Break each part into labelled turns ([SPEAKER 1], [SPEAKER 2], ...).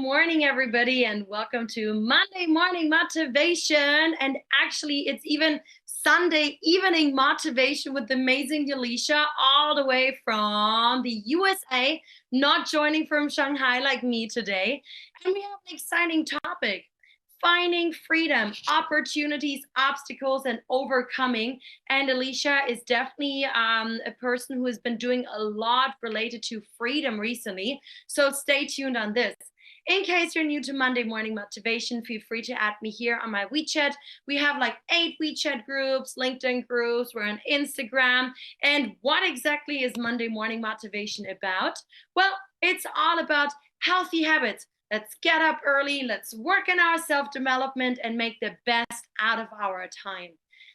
[SPEAKER 1] Morning, everybody, and welcome to Monday Morning Motivation. And actually, it's even Sunday evening motivation with the amazing Alicia, all the way from the USA, not joining from Shanghai like me today. And we have an exciting topic: finding freedom, opportunities, obstacles, and overcoming. And Alicia is definitely a person who has been doing a lot related to freedom recently. So stay tuned on this. In case you're new to Monday Morning Motivation, feel free to add me here on my WeChat. We have like 8 WeChat groups, LinkedIn groups, we're on Instagram. And what exactly is Monday Morning Motivation about? Well, it's all about healthy habits. Let's get up early, let's work on our self-development and make the best out of our time.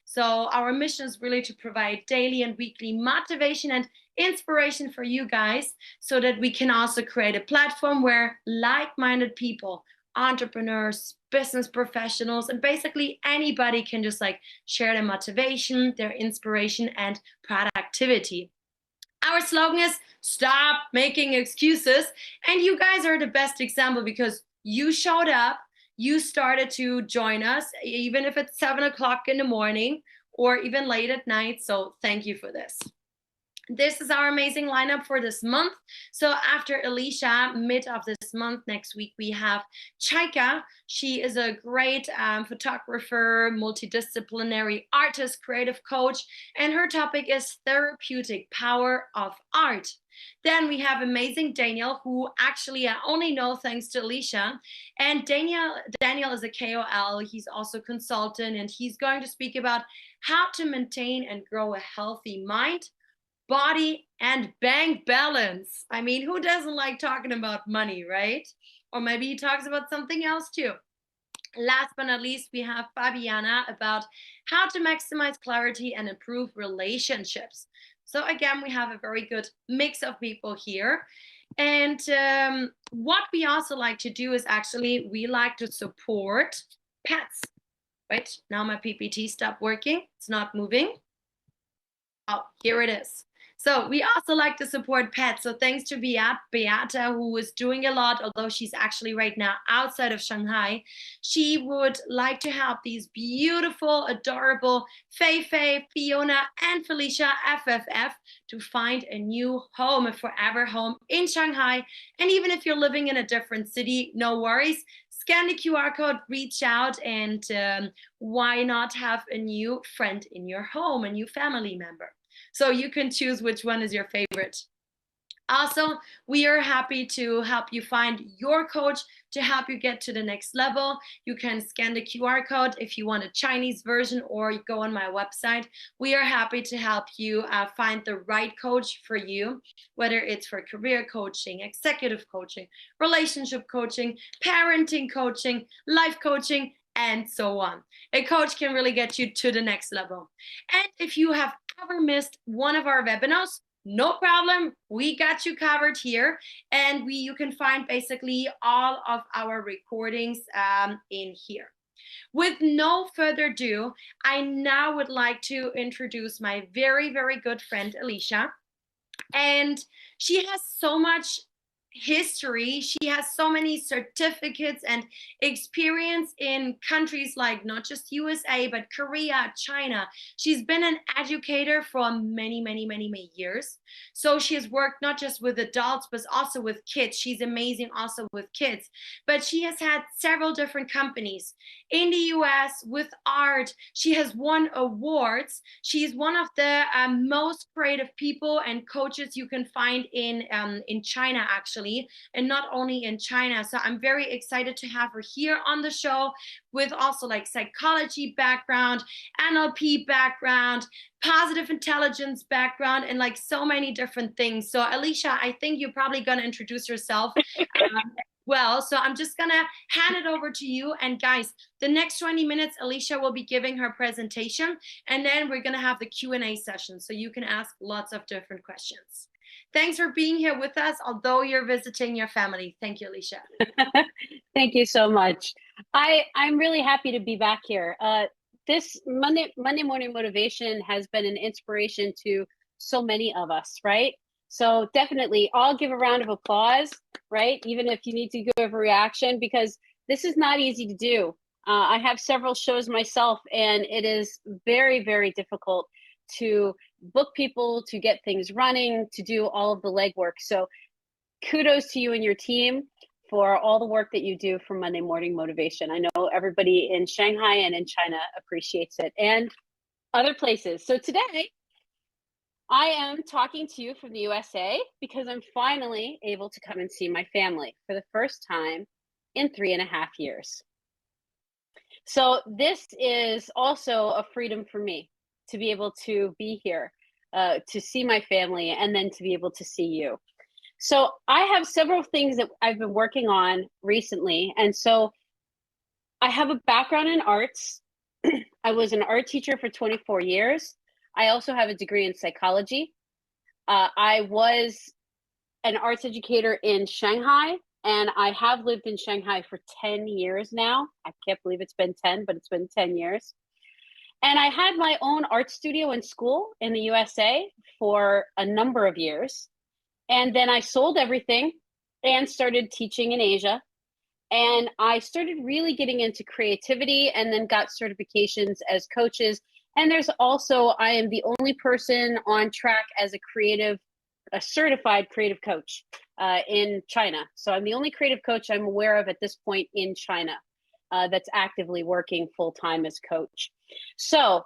[SPEAKER 1] So our mission is really to provide daily and weekly motivation and inspiration for you guys so that we can also create a platform where like-minded people, entrepreneurs, business professionals, and basically anybody can just like share their motivation, their inspiration, and productivity. Our slogan is stop making excuses. And you guys are the best example because you showed up, you started to join us, even if it's 7 o'clock in the morning or even late at night. So thank you for this. This is our amazing lineup for this month. So after Alicia, mid of this month, next week, we have Chaika. She is a great photographer, multidisciplinary artist, creative coach, and her topic is therapeutic power of art. Then we have amazing Daniel, who actually I only know thanks to Alicia. And Daniel is a KOL. He's also a consultant, and he's going to speak about how to maintain and grow a healthy mind, body, and bank balance. I mean, who doesn't like talking about money, right? Or maybe he talks about something else too. Last but not least, we have Fabiana about how to maximize clarity and improve relationships. So again, we have a very good mix of people here. And what we also like to do is actually, we like to support pets. Wait, now my PPT stopped working. It's not moving. Oh, here it is. So we also like to support pets. So thanks to Beata, who is doing a lot, although she's actually right now outside of Shanghai. She would like to help these beautiful, adorable Fei, Fiona, and Felicia FFF to find a new home, a forever home in Shanghai. And even if you're living in a different city, no worries. Scan the QR code, reach out, and why not have a new friend in your home, a new family member? So you can choose which one is your favorite. Also, we are happy to help you find your coach to help you get to the next level. You can scan the QR code if you want a Chinese version, or you go on my website. We are happy to help you find the right coach for you, whether it's for career coaching, executive coaching, relationship coaching, parenting coaching, life coaching, and so on. A coach can really get you to the next level. And if you have ever missed one of our webinars, no problem, we got you covered here. And you can find basically all of our recordings in here. With no further ado, I now would like to introduce my very, very good friend, Alicia. And she has so much history. She has so many certificates and experience in countries like not just USA, but Korea, China. She's been an educator for many years. So she has worked not just with adults, but also with kids. She's amazing also with kids. But she has had several different companies in the US with art. She has won awards. She's one of the most creative people and coaches you can find in China, actually, and not only in China. So I'm very excited to have her here on the show with also like psychology background, NLP background, positive intelligence background, and like so many different things. So Alicia, I think you're probably going to introduce yourself. Well, so I'm just gonna hand it over to you. And guys, the next 20 minutes, Alicia will be giving her presentation, and then we're gonna have the Q&A session, so you can ask lots of different questions. Thanks for being here with us, although you're visiting your family. Thank you, Alicia.
[SPEAKER 2] Thank you so much. I'm really happy to be back here. This Monday Morning Motivation has been an inspiration to so many of us, right? So definitely, I'll give a round of applause, right? Even if you need to give a reaction, because this is not easy to do. I have several shows myself, and it is very, very difficult to book people, to get things running, to do all of the legwork. So kudos to you and your team for all the work that you do for Monday Morning Motivation. I know everybody in Shanghai and in China appreciates it, and other places. So today, I am talking to you from the USA because I'm finally able to come and see my family for the first time in 3.5 years. So this is also a freedom for me to be able to be here, to see my family, and then to be able to see you. So I have several things that I've been working on recently. And so I have a background in arts. I was an art teacher for 24 years. I also have a degree in psychology. I was an arts educator in Shanghai, and I have lived in Shanghai for 10 years now. I can't believe it's been 10, but it's been 10 years. And I had my own art studio and school in the USA for a number of years. And then I sold everything and started teaching in Asia. And I started really getting into creativity and then got certifications as coaches. And there's also, I am the only person on track as a certified creative coach in China. So I'm the only creative coach I'm aware of at this point in China that's actively working full time as coach. So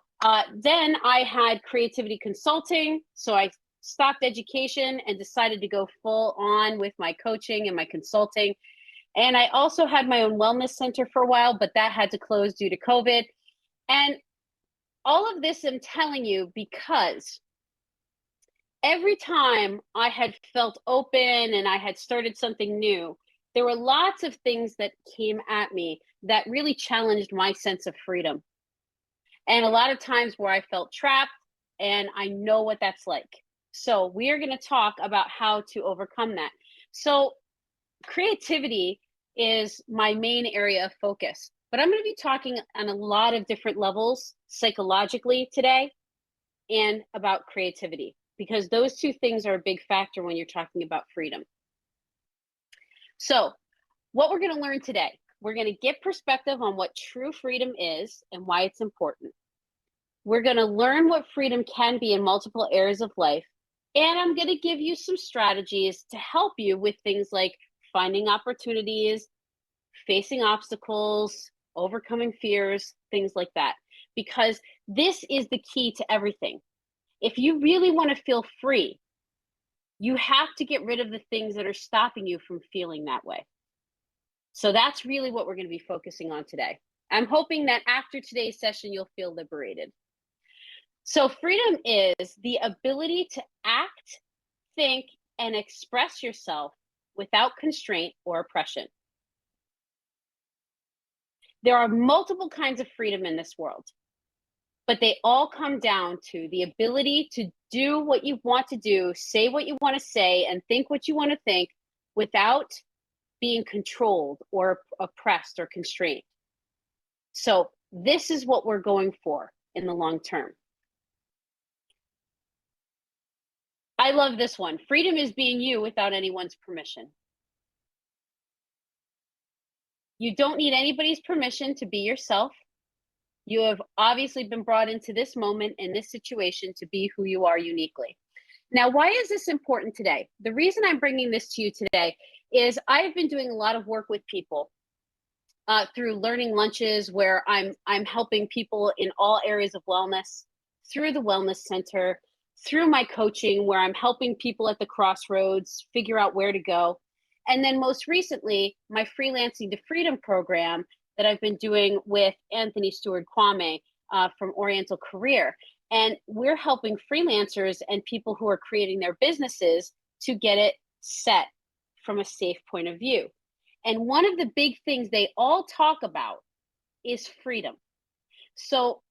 [SPEAKER 2] then I had creativity consulting. So I stopped education and decided to go full on with my coaching and my consulting. And I also had my own wellness center for a while, but that had to close due to COVID. And all of this I'm telling you because every time I had felt open and I had started something new, there were lots of things that came at me that really challenged my sense of freedom. And a lot of times where I felt trapped, and I know what that's like. So we are going to talk about how to overcome that. So creativity is my main area of focus, but I'm going to be talking on a lot of different levels psychologically today and about creativity, because those two things are a big factor when you're talking about freedom. So what we're going to learn today, we're going to get perspective on what true freedom is and why it's important. We're going to learn what freedom can be in multiple areas of life. And I'm going to give you some strategies to help you with things like finding opportunities, facing obstacles, overcoming fears, things like that. Because this is the key to everything. If you really want to feel free, you have to get rid of the things that are stopping you from feeling that way. So that's really what we're going to be focusing on today. I'm hoping that after today's session, you'll feel liberated. So freedom is the ability to act, think, and express yourself without constraint or oppression. There are multiple kinds of freedom in this world, but they all come down to the ability to do what you want to do, say what you want to say, and think what you want to think without being controlled or oppressed or constrained. So this is what we're going for in the long term. I love this one. Freedom is being you without anyone's permission. You don't need anybody's permission to be yourself. You have obviously been brought into this moment in this situation to be who you are uniquely. Now, why is this important today? The reason I'm bringing this to you today is I've been doing a lot of work with people through learning lunches where I'm helping people in all areas of wellness, through the wellness center, through my coaching where I'm helping people at the crossroads figure out where to go. And then most recently, my Freelancing to Freedom program that I've been doing with Anthony Stewart Kwame from Oriental Career. And we're helping freelancers and people who are creating their businesses to get it set from a safe point of view. And one of the big things they all talk about is freedom. So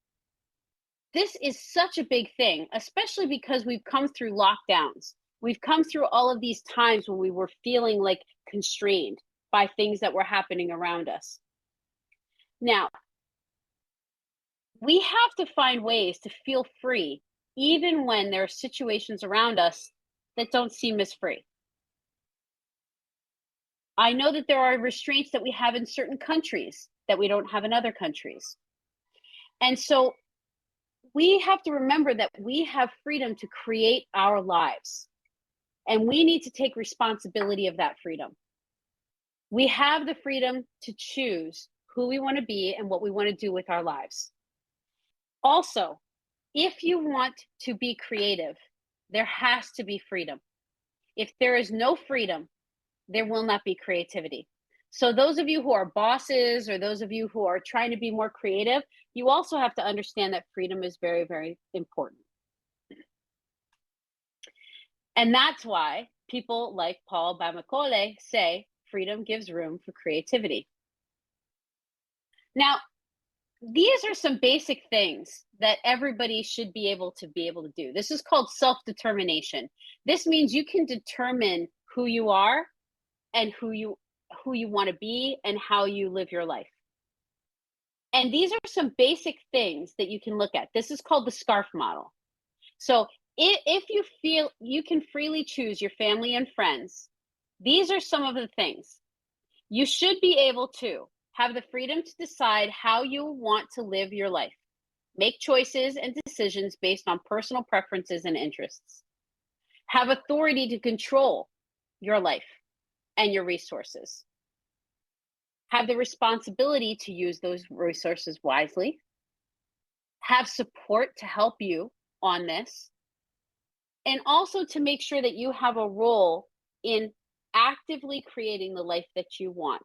[SPEAKER 2] this is such a big thing, especially because we've come through lockdowns. We've come through all of these times when we were feeling like constrained by things that were happening around us. Now, we have to find ways to feel free, even when there are situations around us that don't seem as free. I know that there are restraints that we have in certain countries that we don't have in other countries. And so we have to remember that we have freedom to create our lives, and we need to take responsibility of that freedom. We have the freedom to choose who we want to be and what we want to do with our lives. Also, if you want to be creative, there has to be freedom. If there is no freedom, there will not be creativity. So those of you who are bosses, or those of you who are trying to be more creative, you also have to understand that freedom is very, very important. And that's why people like Paul Bamacole say freedom gives room for creativity. Now, these are some basic things that everybody should be able to do. This is called self-determination. This means you can determine who you are and who you want to be and how you live your life. And these are some basic things that you can look at. This is called the SCARF model. So if you feel you can freely choose your family and friends, these are some of the things. You should be able to have the freedom to decide how you want to live your life. Make choices and decisions based on personal preferences and interests. Have authority to control your life and your resources. Have the responsibility to use those resources wisely. Have support to help you on this. And also to make sure that you have a role in actively creating the life that you want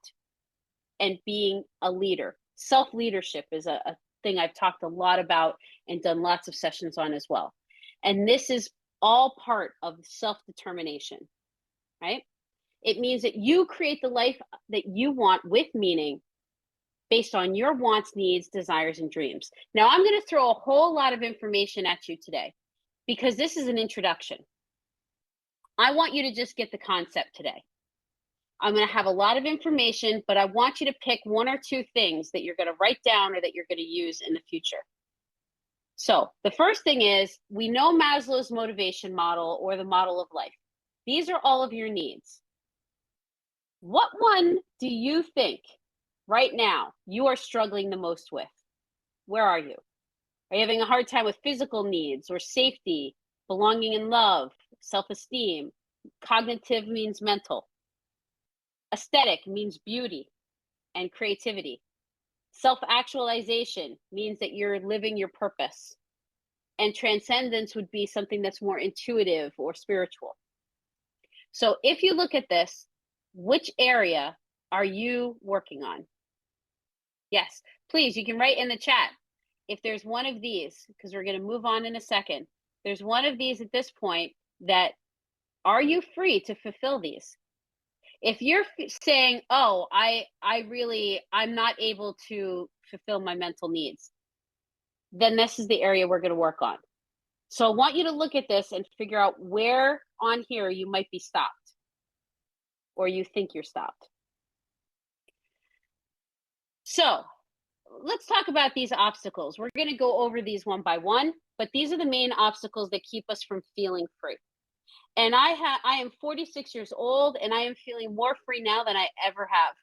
[SPEAKER 2] and being a leader. Self-leadership is a thing I've talked a lot about and done lots of sessions on as well. And this is all part of self-determination, right? It means that you create the life that you want with meaning based on your wants, needs, desires, and dreams. Now, I'm going to throw a whole lot of information at you today because this is an introduction. I want you to just get the concept today. I'm going to have a lot of information, but I want you to pick one or two things that you're going to write down or that you're going to use in the future. So the first thing is, we know Maslow's motivation model, or the model of life. These are all of your needs. What one do you think right now you are struggling the most with? Where are you? Are you having a hard time with physical needs or safety, belonging and love, self-esteem? Cognitive means mental. Aesthetic means beauty and creativity. Self-actualization means that you're living your purpose. And transcendence would be something that's more intuitive or spiritual. So if you look at this, which area are you working on? Yes, please, you can write in the chat if there's one of these, because we're going to move on in a second. There's one of these at this point that, are you free to fulfill these? If you're saying, oh, I'm not able to fulfill my mental needs, then this is the area we're going to work on. So I want you to look at this and figure out where on here you might be stopped, or you think you're stopped. So let's talk about these obstacles. We're going to go over these one by one, but these are the main obstacles that keep us from feeling free. And I am 46 years old, and I am feeling more free now than I ever have.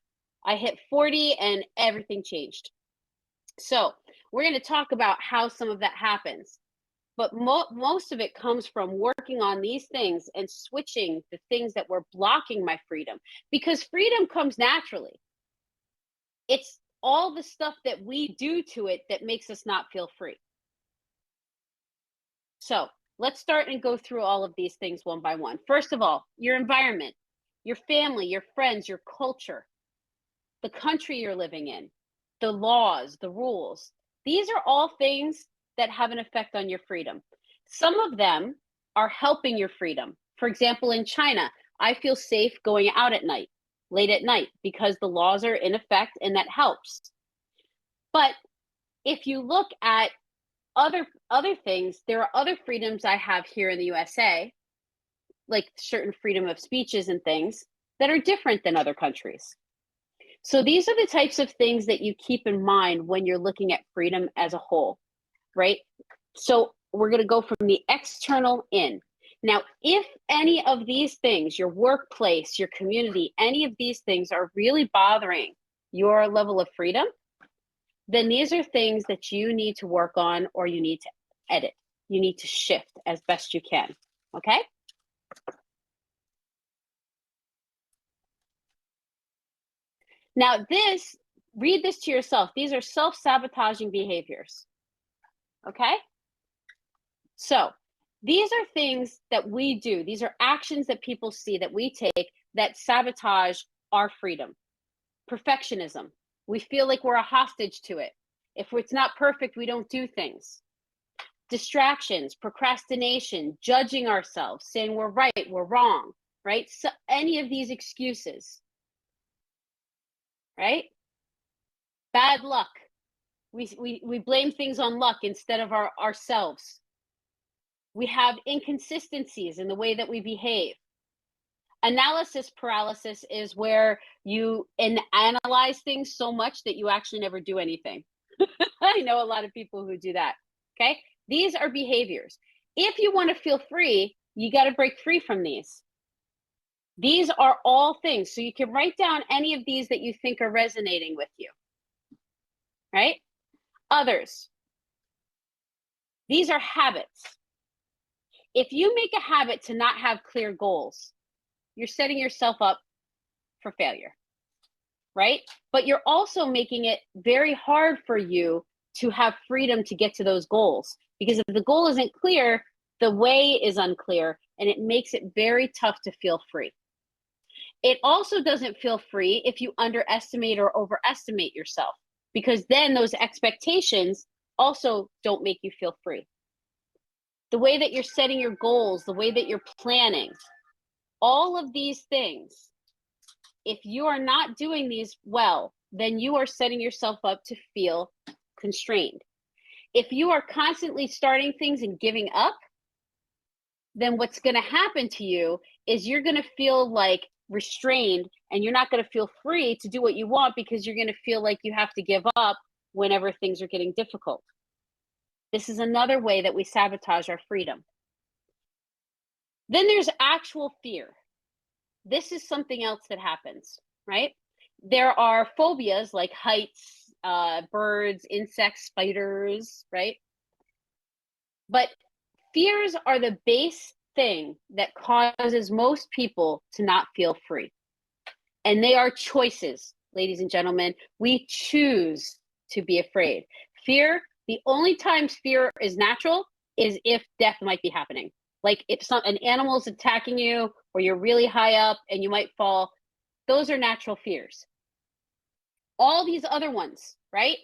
[SPEAKER 2] I hit 40 and everything changed. So we're going to talk about how some of that happens. But most of it comes from working on these things and switching the things that were blocking my freedom, because freedom comes naturally. It's all the stuff that we do to it that makes us not feel free. So let's start and go through all of these things one by one. First of all, your environment, your family, your friends, your culture, the country you're living in, the laws, the rules. These are all things that have an effect on your freedom. Some of them are helping your freedom. For example, in China, I feel safe going out at night, late at night, because the laws are in effect, and that helps. But if you look at other things, there are other freedoms I have here in the USA, like certain freedom of speeches and things that are different than other countries. So these are the types of things that you keep in mind when you're looking at freedom as a whole, right? So we're going to go from the external in. Now, if any of these things, your workplace, your community, any of these things are really bothering your level of freedom, then these are things that you need to work on or you need to edit. You need to shift as best you can, okay? Now read this to yourself. These are self-sabotaging behaviors, okay? So these are things that we do. These are actions that people see that we take that sabotage our freedom. Perfectionism. We feel like we're a hostage to it. If it's not perfect, we don't do things. Distractions, procrastination, judging ourselves, saying we're right, we're wrong, right? So any of these excuses, right? Bad luck. We blame things on luck instead of ourselves. We have inconsistencies in the way that we behave. Analysis paralysis is where you analyze things so much that you actually never do anything. I know a lot of people who do that. Okay. These are behaviors. If you want to feel free, you got to break free from these. These are all things. So you can write down any of these that you think are resonating with you. Right? Others. These are habits. If you make a habit to not have clear goals, you're setting yourself up for failure, right? But you're also making it very hard for you to have freedom to get to those goals, because if the goal isn't clear, the way is unclear, and it makes it very tough to feel free. It also doesn't feel free if you underestimate or overestimate yourself, because then those expectations also don't make you feel free. The way that you're setting your goals, the way that you're planning, all of these things, if you are not doing these well, then you are setting yourself up to feel constrained. If you are constantly starting things and giving up, then what's going to happen to you is you're going to feel like restrained, and you're not going to feel free to do what you want, because you're going to feel like you have to give up whenever things are getting difficult. This is another way that we sabotage our freedom. Then there's actual fear. This is something else that happens, right? There are phobias like heights, birds, insects, spiders, right? But fears are the base thing that causes most people to not feel free. And they are choices, ladies and gentlemen. We choose to be afraid. Fear, the only times fear is natural is if death might be happening. Like if an animal is attacking you, or you're really high up and you might fall, those are natural fears. All these other ones, right?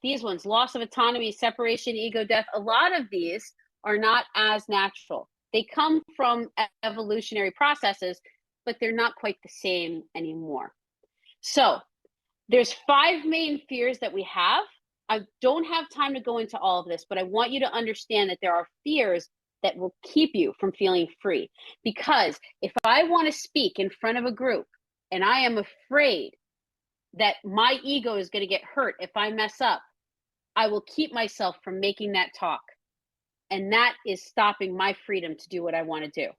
[SPEAKER 2] These ones, loss of autonomy, separation, ego, death, a lot of these are not as natural. They come from evolutionary processes, but they're not quite the same anymore. So there's 5 main fears that we have. I don't have time to go into all of this, but I want you to understand that there are fears that will keep you from feeling free. Because if I want to speak in front of a group and I am afraid that my ego is going to get hurt if I mess up, I will keep myself from making that talk. And that is stopping my freedom to do what I want to do.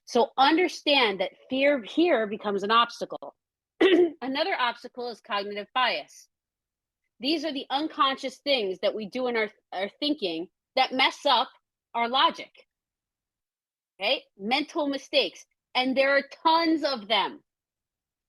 [SPEAKER 2] So understand that fear here becomes an obstacle. Another obstacle is cognitive bias. These are the unconscious things that we do in our thinking that mess up our logic. Okay? Mental mistakes. And there are tons of them.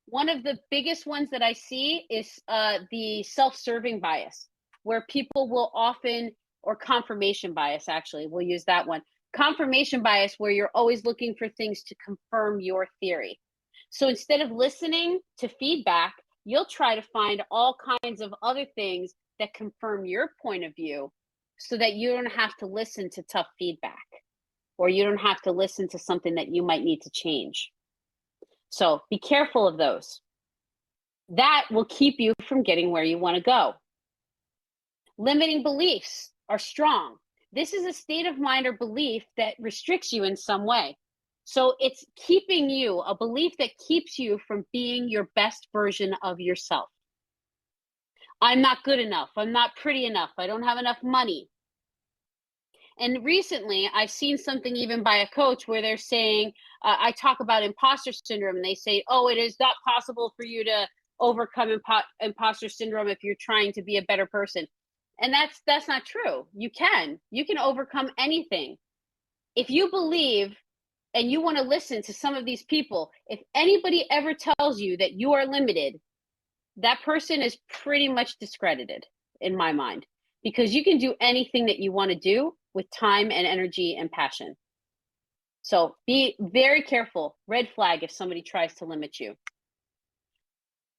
[SPEAKER 2] One of the biggest ones that I see is the self-serving bias, where people will often, or confirmation bias, actually, we'll use that one. Confirmation bias, where you're always looking for things to confirm your theory. So instead of listening to feedback, you'll try to find all kinds of other things that confirm your point of view, so that you don't have to listen to tough feedback, or you don't have to listen to something that you might need to change. So be careful of those. That will keep you from getting where you want to go. Limiting beliefs are strong. This is a state of mind or belief that restricts you in some way. So it's keeping you, a belief that keeps you from being your best version of yourself. I'm not good enough. I'm not pretty enough. I don't have enough money. And recently, I've seen something even by a coach where they're saying, I talk about imposter syndrome, and they say, oh, it is not possible for you to overcome imposter syndrome if you're trying to be a better person. And that's not true. You can overcome anything. If you believe and you want to listen to some of these people, if anybody ever tells you that you are limited, that person is pretty much discredited in my mind, because you can do anything that you want to do with time and energy and passion. So be very careful. Red flag if somebody tries to limit you.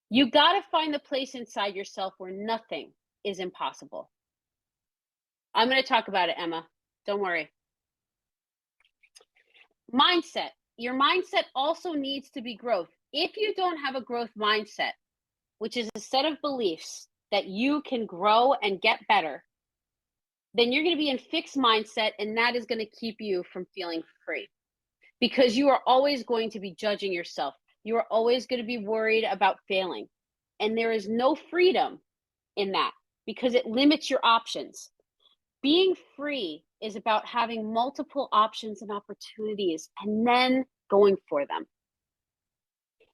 [SPEAKER 2] You got to find the place inside yourself where nothing is impossible. I'm going to talk about it, Emma. Don't worry. Mindset. Your mindset also needs to be growth. If you don't have a growth mindset, which is a set of beliefs that you can grow and get better, then you're going to be in fixed mindset, and that is going to keep you from feeling free, because you are always going to be judging yourself. You are always going to be worried about failing, and there is no freedom in that because it limits your options. Being free is about having multiple options and opportunities and then going for them.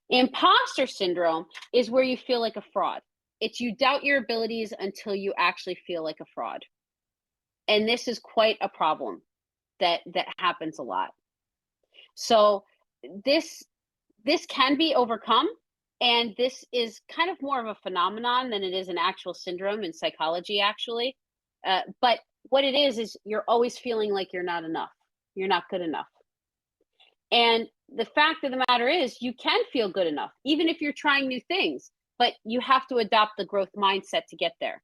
[SPEAKER 2] Imposter syndrome is where you feel like a fraud. It's you doubt your abilities until you actually feel like a fraud. And this is quite a problem that happens a lot. So this can be overcome, and this is kind of more of a phenomenon than it is an actual syndrome in psychology, actually. But what it is you're always feeling like you're not enough. You're not good enough. And the fact of the matter is, you can feel good enough, even if you're trying new things, but you have to adopt the growth mindset to get there.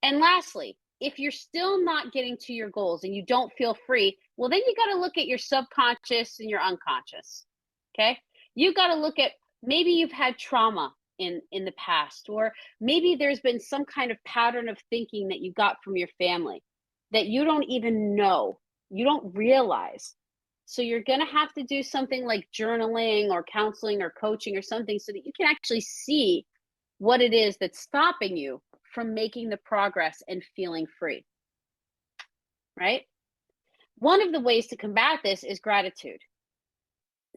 [SPEAKER 2] And lastly, if you're still not getting to your goals and you don't feel free, well, then you got to look at your subconscious and your unconscious. Okay. You got to look at, maybe you've had trauma in the past, or maybe there's been some kind of pattern of thinking that you got from your family that you don't even know, you don't realize. So you're going to have to do something like journaling or counseling or coaching or something so that you can actually see what it is that's stopping you from making the progress and feeling free. Right? One of the ways to combat this is gratitude.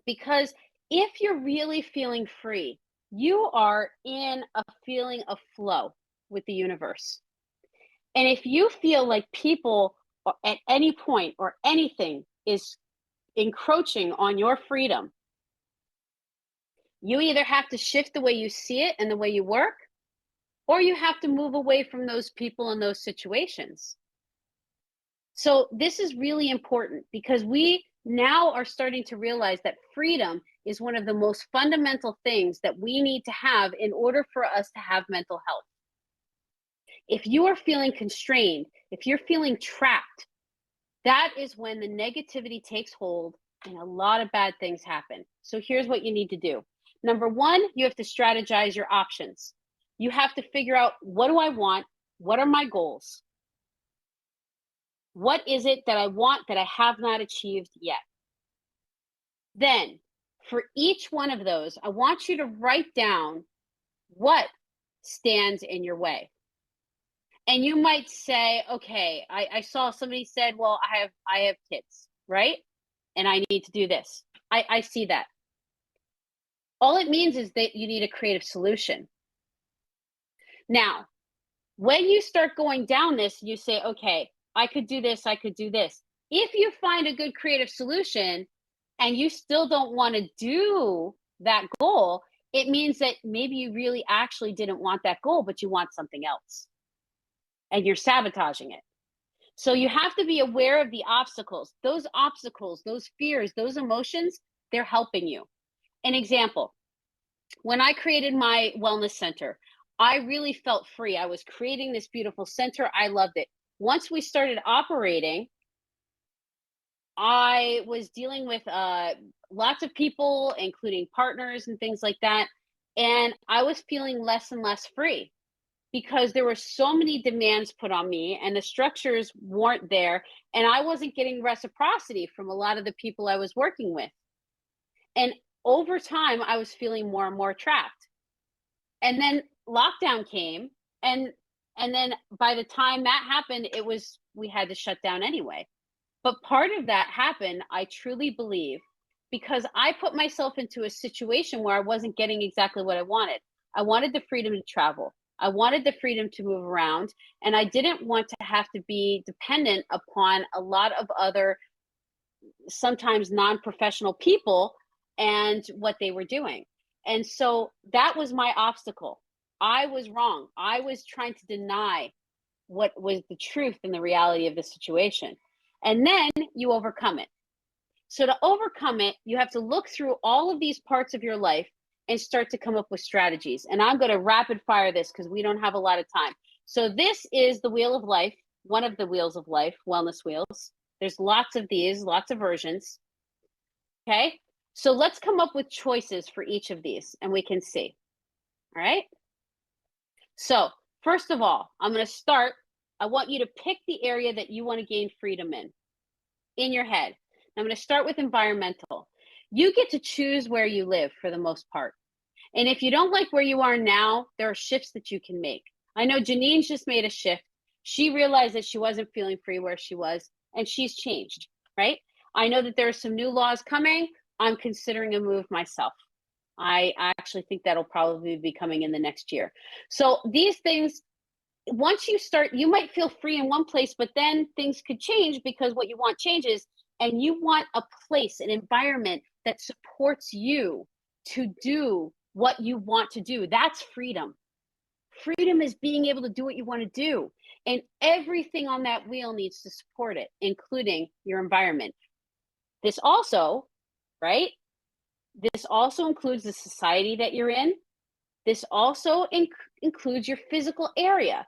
[SPEAKER 2] Because if you're really feeling free, you are in a feeling of flow with the universe. And if you feel like people at any point or anything is encroaching on your freedom, you either have to shift the way you see it and the way you work, or you have to move away from those people and those situations. So this is really important, because we now are starting to realize that freedom is one of the most fundamental things that we need to have in order for us to have mental health. If you are feeling constrained, if you're feeling trapped, that is when the negativity takes hold and a lot of bad things happen. So here's what you need to do. Number one, you have to strategize your options. You have to figure out, what do I want? What are my goals? What is it that I want that I have not achieved yet? Then, for each one of those, I want you to write down what stands in your way. And you might say, okay, I saw somebody said, well, I have kids, right? And I need to do this. I see that. All it means is that you need a creative solution. Now, when you start going down this, you say, okay, I could do this, I could do this. If you find a good creative solution and you still don't want to do that goal, it means that maybe you really actually didn't want that goal, but you want something else. And you're sabotaging it. So you have to be aware of the obstacles, those fears, those emotions, they're helping you. An example, when I created my wellness center, I really felt free. I was creating this beautiful center. I loved it. Once we started operating, I was dealing with lots of people, including partners and things like that. And I was feeling less and less free, because there were so many demands put on me and the structures weren't there. And I wasn't getting reciprocity from a lot of the people I was working with. And over time, I was feeling more and more trapped. And then lockdown came, and And then by the time that happened, we had to shut down anyway. But part of that happened, I truly believe, because I put myself into a situation where I wasn't getting exactly what I wanted. I wanted the freedom to travel. I wanted the freedom to move around, and I didn't want to have to be dependent upon a lot of other, sometimes non-professional people and what they were doing. And so that was my obstacle. I was wrong. I was trying to deny what was the truth and the reality of the situation. And then you overcome it. So to overcome it, you have to look through all of these parts of your life and start to come up with strategies. And I'm going to rapid fire this because we don't have a lot of time. So this is the wheel of life, one of the wheels of life, wellness wheels. There's lots of these, lots of versions. Okay. So let's come up with choices for each of these and we can see. All right. So first of all, I'm going to start. I want you to pick the area that you want to gain freedom in your head. I'm going to start with environmental. You get to choose where you live for the most part. And if you don't like where you are now, there are shifts that you can make. I know Janine's just made a shift. She realized that she wasn't feeling free where she was, and she's changed, right? I know that there are some new laws coming. I'm considering a move myself. I actually think that'll probably be coming in the next year. So these things, once you start, you might feel free in one place, but then things could change because what you want changes, and you want a place, an environment that supports you to do what you want to do. That's freedom. Freedom is being able to do what you want to do. And everything on that wheel needs to support it, including your environment. This also, right? This also includes the society that you're in. This also includes your physical area.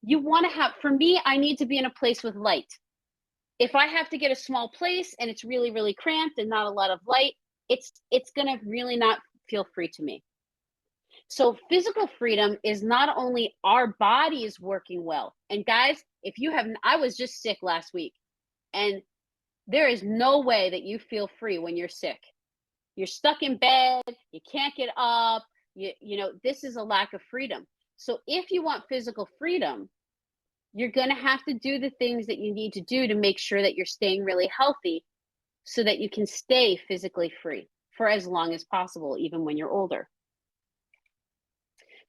[SPEAKER 2] You want to have, for me, I need to be in a place with light. If I have to get a small place and it's really, really cramped and not a lot of light, it's going to really not feel free to me. So physical freedom is not only our bodies working well. And guys, if you have, I was just sick last week, and there is no way that you feel free when you're sick. You're stuck in bed, you can't get up, you know, this is a lack of freedom. So if you want physical freedom, you're going to have to do the things that you need to do to make sure that you're staying really healthy so that you can stay physically free for as long as possible, even when you're older.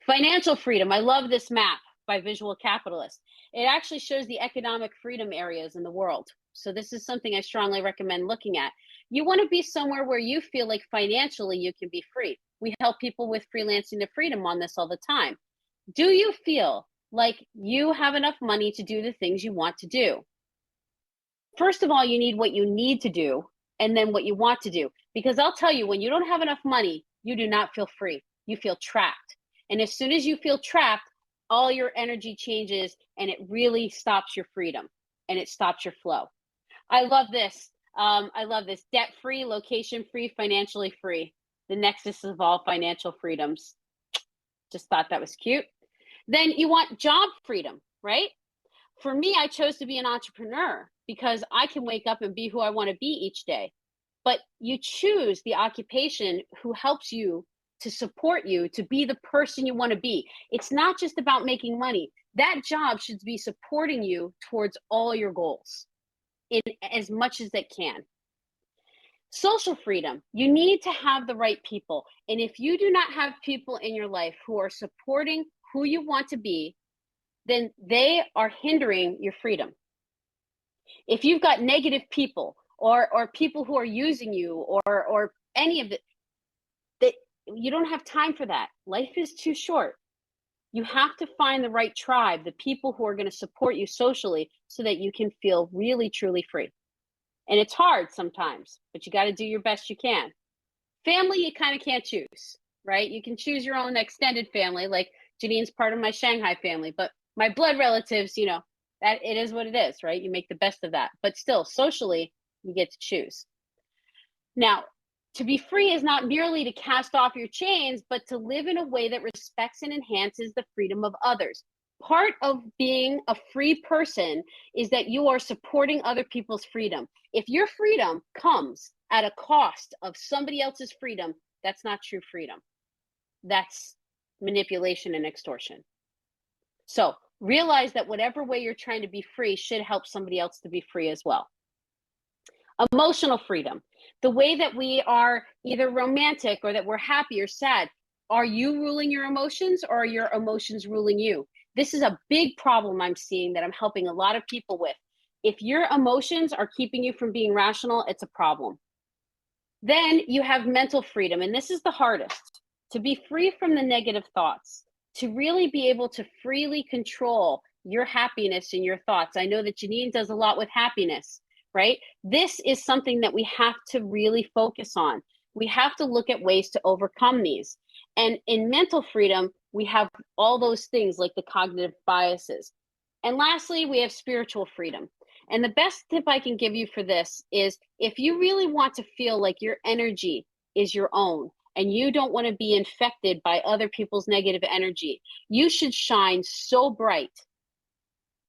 [SPEAKER 2] Financial freedom. I love this map by Visual Capitalist. It actually shows the economic freedom areas in the world. So this is something I strongly recommend looking at. You want to be somewhere where you feel like financially you can be free. We help people with freelancing to freedom on this all the time. Do you feel like you have enough money to do the things you want to do? First of all, you need what you need to do, and then what you want to do. Because I'll tell you, when you don't have enough money, you do not feel free. You feel trapped. And as soon as you feel trapped, all your energy changes and it really stops your freedom and it stops your flow. I love this. I love this. Debt free, location free, financially free. The nexus of all financial freedoms. Just thought that was cute. Then you want job freedom, right? For me, I chose to be an entrepreneur because I can wake up and be who I want to be each day. But you choose the occupation who helps you to support you to be the person you want to be. It's not just about making money. That job should be supporting you towards all your goals in as much as it can. Social freedom. You need to have the right people. And if you do not have people in your life who are supporting who you want to be, then they are hindering your freedom. If you've got negative people or people who are using you or any of it, that you don't have time for that. Life is too short. You have to find the right tribe, the people who are going to support you socially so that you can feel really, truly free. And it's hard sometimes, but you got to do your best you can. Family, you kind of can't choose, right? You can choose your own extended family, like Janine's part of my Shanghai family, but my blood relatives, you know, that it is what it is, right? You make the best of that. But still, socially, you get to choose. Now, to be free is not merely to cast off your chains, but to live in a way that respects and enhances the freedom of others. Part of being a free person is that you are supporting other people's freedom. If your freedom comes at a cost of somebody else's freedom, that's not true freedom. That's manipulation and extortion. So Realize that whatever way you're trying to be free should help somebody else to be free as well. Emotional freedom, the way that we are either romantic or that we're happy or sad. Are you ruling your emotions, or are your emotions ruling you? This is a big problem I'm seeing that I'm helping a lot of people with. If your emotions are keeping you from being rational, it's a problem. Then you have mental freedom, and this is the hardest, to be free from the negative thoughts, to really be able to freely control your happiness and your thoughts. I know that Janine does a lot with happiness, right? This is something that we have to really focus on. We have to look at ways to overcome these. And in mental freedom, we have all those things like the cognitive biases. And lastly, we have spiritual freedom. And the best tip I can give you for this is, if you really want to feel like your energy is your own and you don't want to be infected by other people's negative energy, you should shine so bright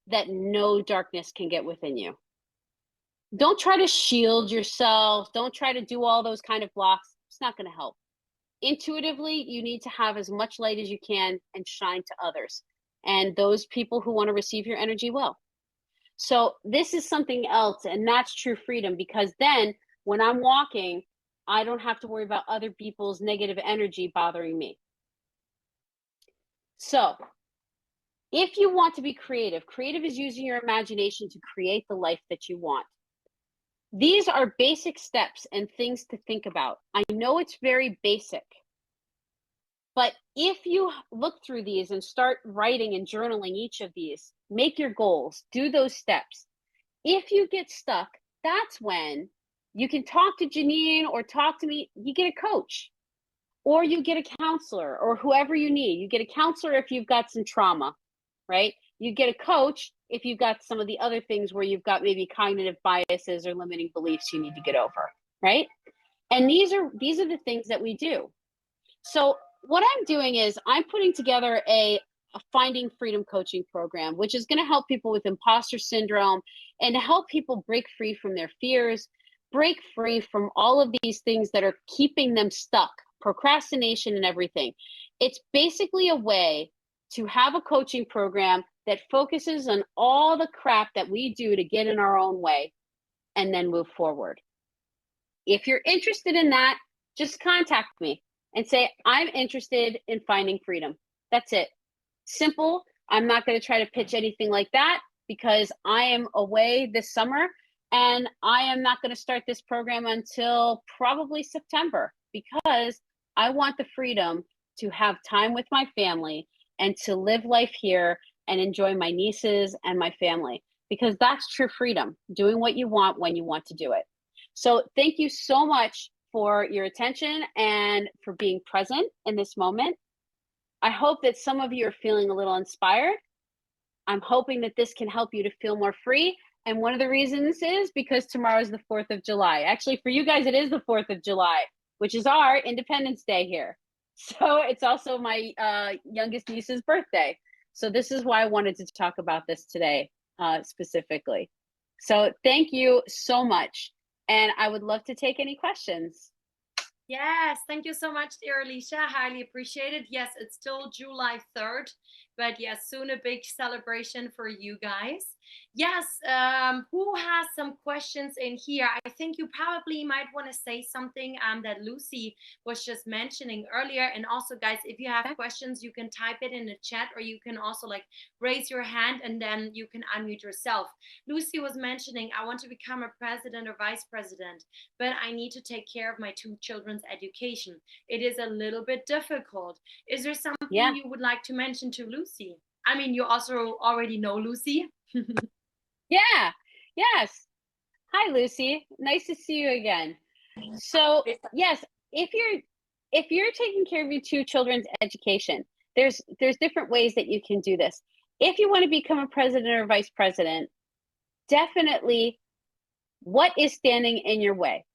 [SPEAKER 2] that no darkness can get within you. Don't try to shield yourself. Don't try to do all those kind of blocks. It's not going to help. Intuitively, you need to have as much light as you can and shine to others. And those people who want to receive your energy will. So this is something else, and that's true freedom, because then when I'm walking, I don't have to worry about other people's negative energy bothering me. So if you want to be creative, creative is using your imagination to create the life that you want. These are basic steps and things to think about. I know it's very basic, but if you look through these and start writing and journaling each of these, make your goals, do those steps. If you get stuck, that's when you can talk to Janine or talk to me. You get a coach, or you get a counselor, or whoever you need. You get a counselor if you've got some trauma, right? You get a coach if you've got some of the other things where you've got maybe cognitive biases or limiting beliefs you need to get over, right? And these are the things that we do. So what I'm doing is I'm putting together a Finding Freedom coaching program, which is going to help people with imposter syndrome and to help people break free from their fears, break free from all of these things that are keeping them stuck, procrastination and everything. It's basically a way to have a coaching program that focuses on all the crap that we do to get in our own way and then move forward. If you're interested in that, just contact me and say, I'm interested in finding freedom. That's it. Simple. I'm not going to try to pitch anything like that because I am away this summer, and I am not going to start this program until probably September, because I want the freedom to have time with my family and to live life here and enjoy my nieces and my family, because that's true freedom, doing what you want when you want to do it. So thank you so much for your attention and for being present in this moment. I hope that some of you are feeling a little inspired. I'm hoping that this can help you to feel more free. And one of the reasons is because tomorrow is the 4th of July. Actually, for you guys, it is the 4th of July, which is our Independence Day here. So it's also my youngest niece's birthday. So this is why I wanted to talk about this today specifically. So thank you so much. And I would love to take any questions.
[SPEAKER 1] Yes, thank you so much, dear Alicia. Highly appreciate it. Yes, it's still July 3rd, but yes, soon a big celebration for you guys. Yes, who has some questions in here? I think you probably might want to say something that Lucy was just mentioning earlier. And also, guys, if you have questions, you can type it in the chat, or you can also like raise your hand and then you can unmute yourself. Lucy was mentioning, I want to become a president or vice president, but I need to take care of my 2 children's education. It is a little bit difficult. Is there something you would like to mention to Lucy? I mean, you also already know Lucy.
[SPEAKER 2] Yeah. Yes. Hi, Lucy. Nice to see you again. So yes, if you're taking care of your 2 children's education, there's different ways that you can do this. If you want to become a president or vice president, definitely, what is standing in your way?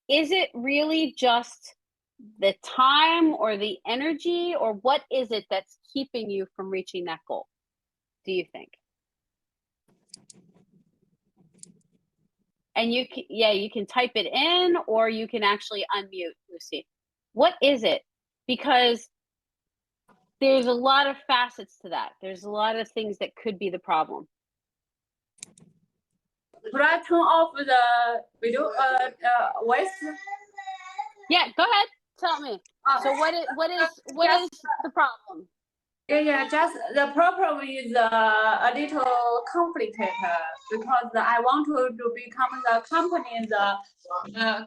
[SPEAKER 2] Is it really just the time or the energy, or what is it that's keeping you from reaching that goal, do you think? And you can type it in, or you can actually unmute, Lucy. What is it? Because there's a lot of facets to that. There's a lot of things that could be the problem.
[SPEAKER 3] Could I turn off the video voice?
[SPEAKER 2] Yeah, go ahead. Tell me. So what is the problem?
[SPEAKER 3] Yeah, just the problem is a little complicated because I want to become the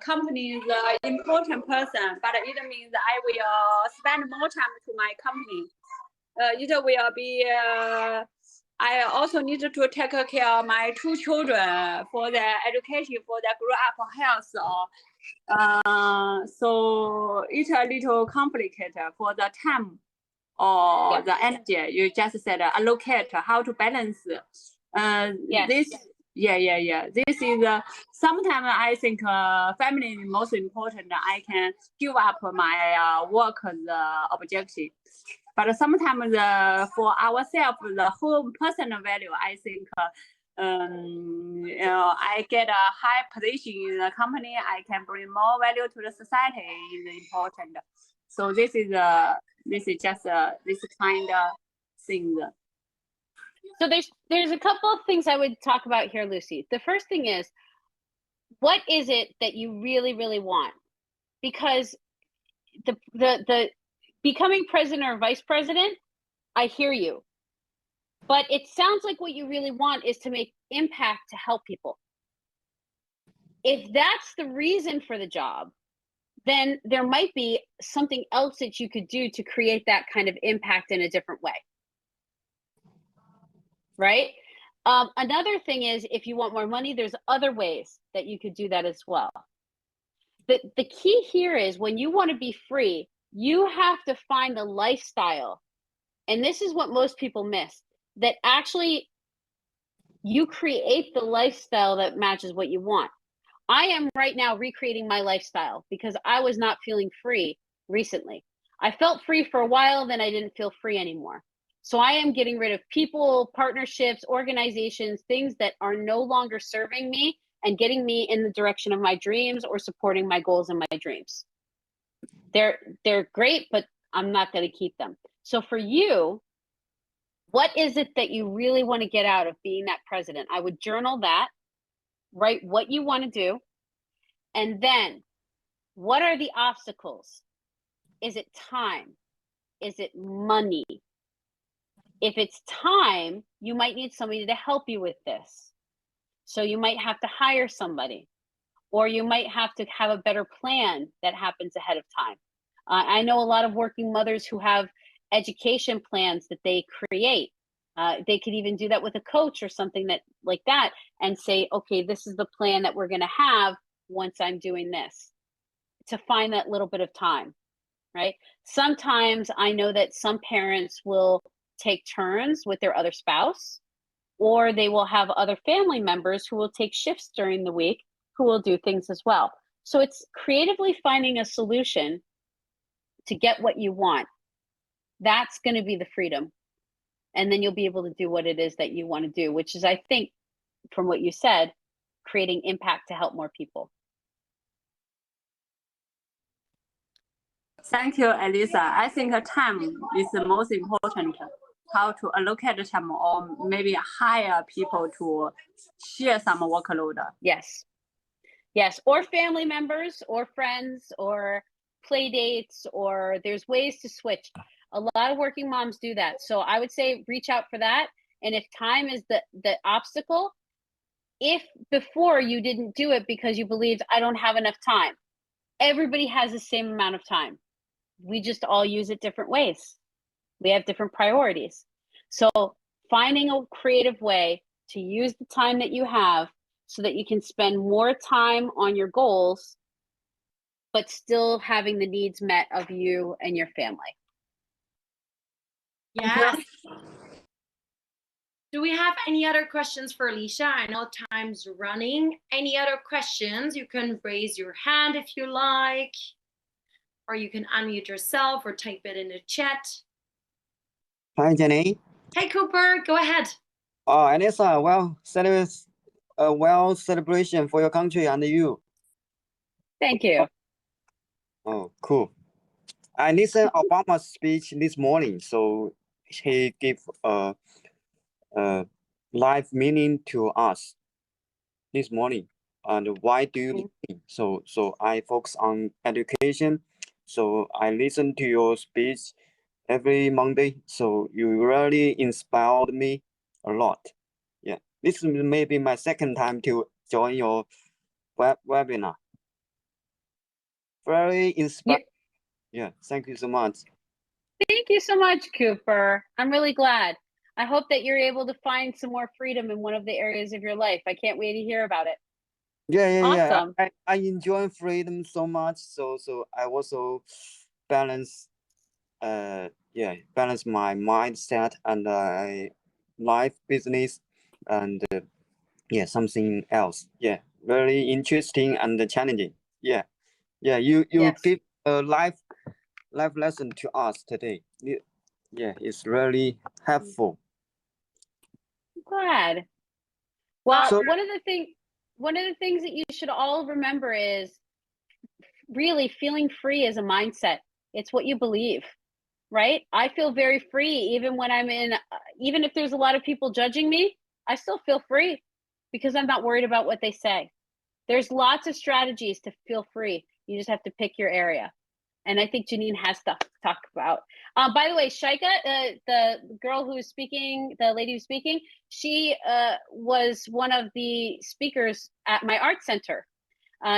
[SPEAKER 3] company's important person, but it means I will spend more time to my company. It will be. I also need to take care of my 2 children for their education, for their grow up health. So it's a little complicated for the time or the energy. You just said allocate how to balance. This. Yeah. This is sometimes I think family is most important. I can give up my work objective. But sometimes for ourselves, the whole personal value, I think I get a high position in the company. I can bring more value to the society is important. So this is just this kind of thing.
[SPEAKER 2] So there's a couple of things I would talk about here, Lucy. The first thing is, what is it that you really, really want? Because the becoming president or vice president, I hear you. But it sounds like what you really want is to make impact to help people. If that's the reason for the job, then there might be something else that you could do to create that kind of impact in a different way. Right? Another thing is, if you want more money, there's other ways that you could do that as well. The key here is, when you want to be free, you have to find the lifestyle. And this is what most people miss, that actually you create the lifestyle that matches what you want. I am right now recreating my lifestyle because I was not feeling free recently. I felt free for a while, then I didn't feel free anymore. So I am getting rid of people, partnerships, organizations, things that are no longer serving me and getting me in the direction of my dreams or supporting my goals and my dreams. They're great, but I'm not going to keep them. So for you, what is it that you really want to get out of being that president? I would journal that, write what you want to do, and then what are the obstacles? Is it time? Is it money? If it's time, you might need somebody to help you with this. So you might have to hire somebody, or you might have to have a better plan that happens ahead of time. I know a lot of working mothers who have education plans that they create. They could even do that with a coach or something like that, and say, okay, this is the plan that we're going to have once I'm doing this, to find that little bit of time, right? Sometimes I know that some parents will take turns with their other spouse, or they will have other family members who will take shifts during the week who will do things as well. So it's creatively finding a solution to get what you want. That's going to be the freedom. And then you'll be able to do what it is that you want to do, which is, I think, from what you said, creating impact to help more people.
[SPEAKER 3] Thank you, Elisa. I think time is the most important. How to allocate the time, or maybe hire people to share some workload.
[SPEAKER 2] Yes. Or family members, or friends, or play dates, or there's ways to switch. A lot of working moms do that. So I would say reach out for that. And if time is the obstacle, if before you didn't do it because you believed, I don't have enough time, everybody has the same amount of time. We just all use it different ways. We have different priorities. So finding a creative way to use the time that you have so that you can spend more time on your goals, but still having the needs met of you and your family.
[SPEAKER 1] Yes. Do we have any other questions for Alicia? I know time's running. Any other questions? You can raise your hand if you like, or you can unmute yourself or type it in the chat.
[SPEAKER 4] Hi, Jenny.
[SPEAKER 1] Hey, Cooper, go ahead.
[SPEAKER 4] Oh, Elisa, well celebration for your country and you.
[SPEAKER 2] Thank you.
[SPEAKER 4] Oh, cool. I listened Obama's speech this morning, so he gave life meaning to us this morning. And why do you think? So I focus on education. So I listen to your speech every Monday. So you really inspired me a lot. Yeah, this is maybe my second time to join your webinar. Very inspiring. Yeah, thank you so much.
[SPEAKER 2] Thank you so much, Cooper. I'm really glad. I hope that you're able to find some more freedom in one of the areas of your life. I can't wait to hear about it.
[SPEAKER 4] Yeah.
[SPEAKER 2] Awesome.
[SPEAKER 4] I enjoy freedom so much. So I also balance balance my mindset and life, business, and something else. Yeah, very interesting and challenging. Yeah. You
[SPEAKER 2] Yes.
[SPEAKER 4] give a life lesson to us today. Yeah, it's really helpful.
[SPEAKER 2] Glad. Well,
[SPEAKER 4] So-
[SPEAKER 2] one of the things that you should all remember is really feeling free is a mindset. It's what you believe, right? I feel very free even when I'm in, even if there's a lot of people judging me, I still feel free because I'm not worried about what they say. There's lots of strategies to feel free. You just have to pick your area. And I think Janine has stuff to talk about. By the way, Shaika, the girl who's speaking, the lady who's speaking, she was one of the speakers at my art center.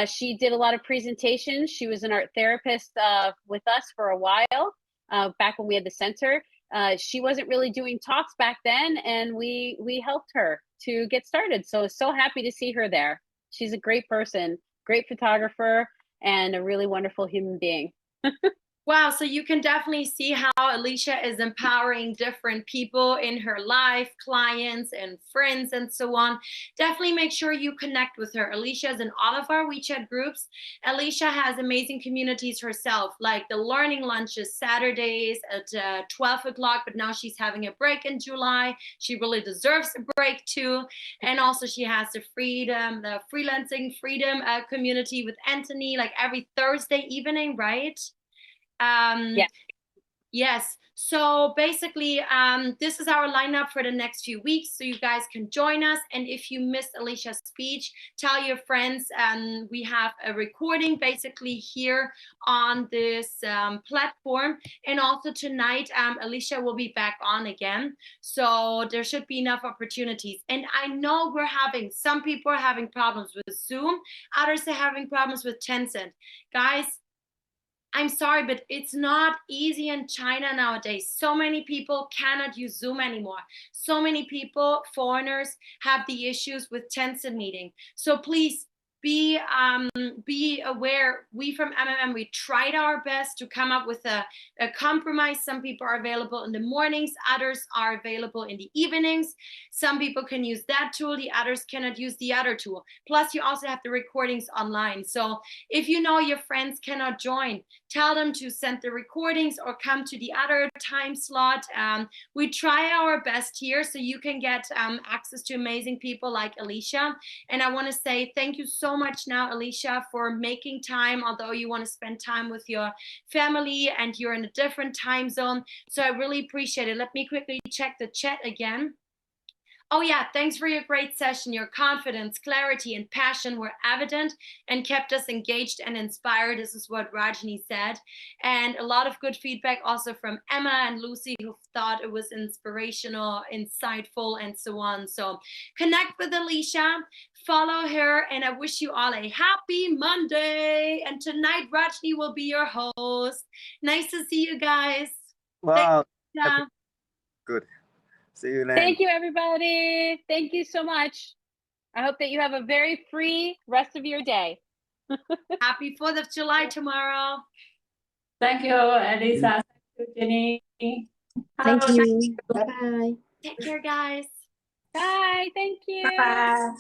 [SPEAKER 2] She did a lot of presentations. She was an art therapist with us for a while, back when we had the center. She wasn't really doing talks back then, and we helped her to get started. So happy to see her there. She's a great person, great photographer, and a really wonderful human being.
[SPEAKER 1] Wow, so you can definitely see how Alicia is empowering different people in her life, clients and friends and so on. Definitely make sure you connect with her. Alicia is in all of our WeChat groups. Alicia has amazing communities herself, like the learning lunches Saturdays at 12 o'clock, but now she's having a break in July. She really deserves a break too. And also she has the freelancing freedom community with Anthony, like every Thursday evening, right?
[SPEAKER 2] Yeah.
[SPEAKER 1] Yes. So basically, this is our lineup for the next few weeks, so you guys can join us. And if you missed Alicia's speech, tell your friends. We have a recording basically here on this platform. And also tonight, Alicia will be back on again. So there should be enough opportunities. And I know some people are having problems with Zoom. Others are having problems with Tencent. Guys, I'm sorry, but it's not easy in China nowadays. So many people cannot use Zoom anymore. So many people, foreigners, have the issues with Tencent meeting. So please be aware. We from MMM, we tried our best to come up with a compromise. Some people are available in the mornings, others are available in the evenings. Some people can use that tool, the others cannot use the other tool. Plus, you also have the recordings online. So if you know your friends cannot join, tell them to send the recordings or come to the other time slot. We try our best here so you can get access to amazing people like Alicia. And I want to say thank you so much now, Alicia, for making time, although you want to spend time with your family and you're in a different time zone. So I really appreciate it. Let me quickly check the chat again. Oh yeah, thanks for your great session. Your confidence, clarity, and passion were evident and kept us engaged and inspired. This is what Rajni said. And a lot of good feedback also from Emma and Lucy, who thought it was inspirational, insightful, and so on. So connect with Alicia, follow her, and I wish you all a happy Monday. And tonight, Rajni will be your host. Nice to see you guys.
[SPEAKER 4] Wow.
[SPEAKER 1] Thanks,
[SPEAKER 4] Good. See you then.
[SPEAKER 2] Thank you, everybody. Thank you so much. I hope that you have a very free rest of your day.
[SPEAKER 1] Happy 4th of July tomorrow.
[SPEAKER 3] Thank you, Elisa. Thank you, Jenny.
[SPEAKER 5] Thank you. Bye-bye.
[SPEAKER 1] Take care, guys.
[SPEAKER 2] Bye. Thank you.
[SPEAKER 3] Bye.